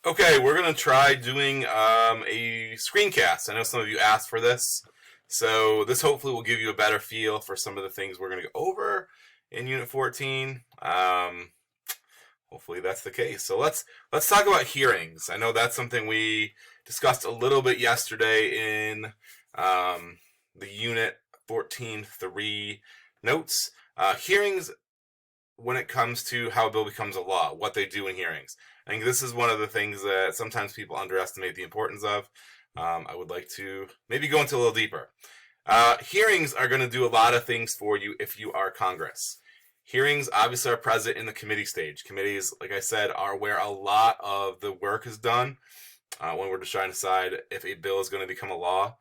Okay, we're gonna try doing a screencast. I know some of you asked for this, so this hopefully will give you a better feel for some of the things we're gonna go over in Unit 14. Hopefully that's the case. So let's talk about hearings. I know that's something we discussed a little bit yesterday in the Unit 14.3 notes. Hearings when it comes to how a bill becomes a law, what they do in hearings. I think this is one of the things that sometimes people underestimate the importance of. I would like to maybe go into a little deeper. Hearings are going to do a lot of things for you if you are Congress. Hearings obviously are present in the committee stage. Committees, like I said, are where a lot of the work is done when we're just trying to decide if a bill is going to become a law.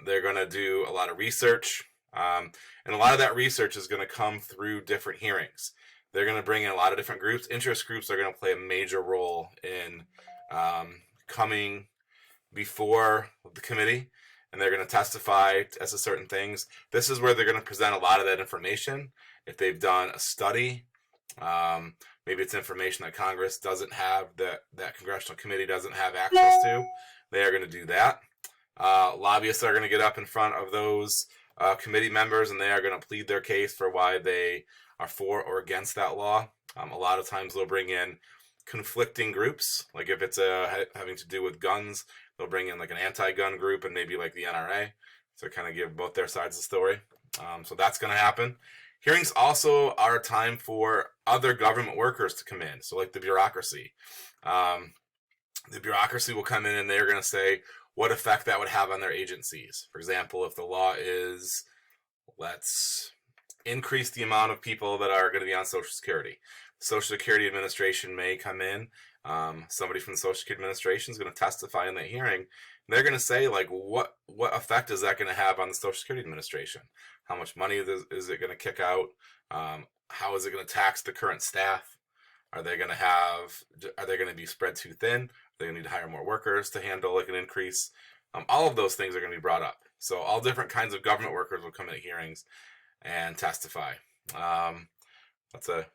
They're going to do a lot of research, and a lot of that research is going to come through different hearings. They're going to bring in a lot of different groups. Interest groups are going to play a major role in coming before the committee, and they're going to testify as to certain things. This is where they're going to present a lot of that information. If they've done a study, maybe it's information that Congress doesn't have, that Congressional Committee doesn't have access to, they are going to do that. Lobbyists are going to get up in front of those committee members, and they are going to plead their case for why they are for or against that law. A lot of times they'll bring in conflicting groups, like if it's having to do with guns, they'll bring in like an anti-gun group and maybe like the NRA, so kind of give both their sides of the story. So that's going to happen. Hearings also are a time for other government workers to come in, so like the bureaucracy. The bureaucracy will come in and they're going to say what effect that would have on their agencies. For example, if the law is, let's increase the amount of people that are going to be on Social Security. The Social Security Administration may come in. Somebody from the Social Security Administration is going to testify in that hearing. And they're going to say, like, what effect is that going to have on the Social Security Administration? How much money is it going to kick out? How is it going to tax the current staff? Are they going to be spread too thin? Are they going to need to hire more workers to handle like an increase? All of those things are going to be brought up. So all different kinds of government workers will come into hearings and testify. That's a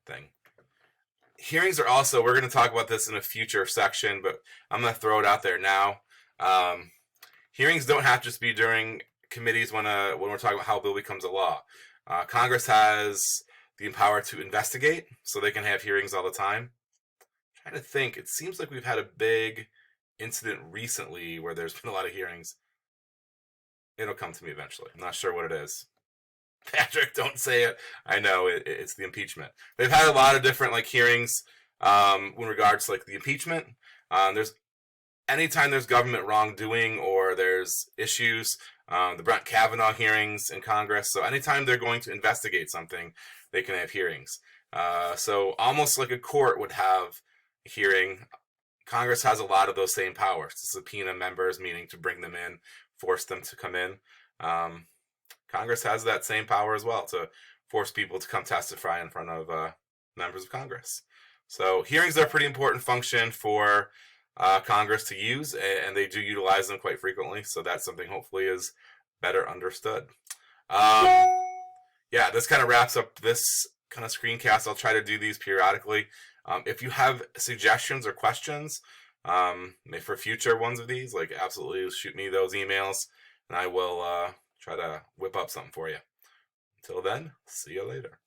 thing. Hearings are also, we're going to talk about this in a future section, but I'm going to throw it out there now. Hearings don't have to just be during committees when we're talking about how a bill becomes a law. Congress has the power to investigate, so they can have hearings all the time. I'm trying to think, it seems like we've had a big incident recently where there's been a lot of hearings. It'll come to me eventually. I'm not sure what it is. Patrick, don't say it. I know it's the impeachment. They've had a lot of different like hearings in regards to like the impeachment. There's anytime there's government wrongdoing or there's issues, the Brett Kavanaugh hearings in Congress. So anytime they're going to investigate something, they can have hearings. So almost like a court would have a hearing. Congress has a lot of those same powers to subpoena members, meaning to bring them in, force them to come in. Congress has that same power as well to force people to come testify in front of members of Congress. So hearings are a pretty important function for Congress to use, and they do utilize them quite frequently. So that's something hopefully is better understood. Yeah, this kind of wraps up this kind of screencast. I'll try to do these periodically. If you have suggestions or questions for future ones of these, like absolutely shoot me those emails, and I will try to whip up something for you. Until then, see you later.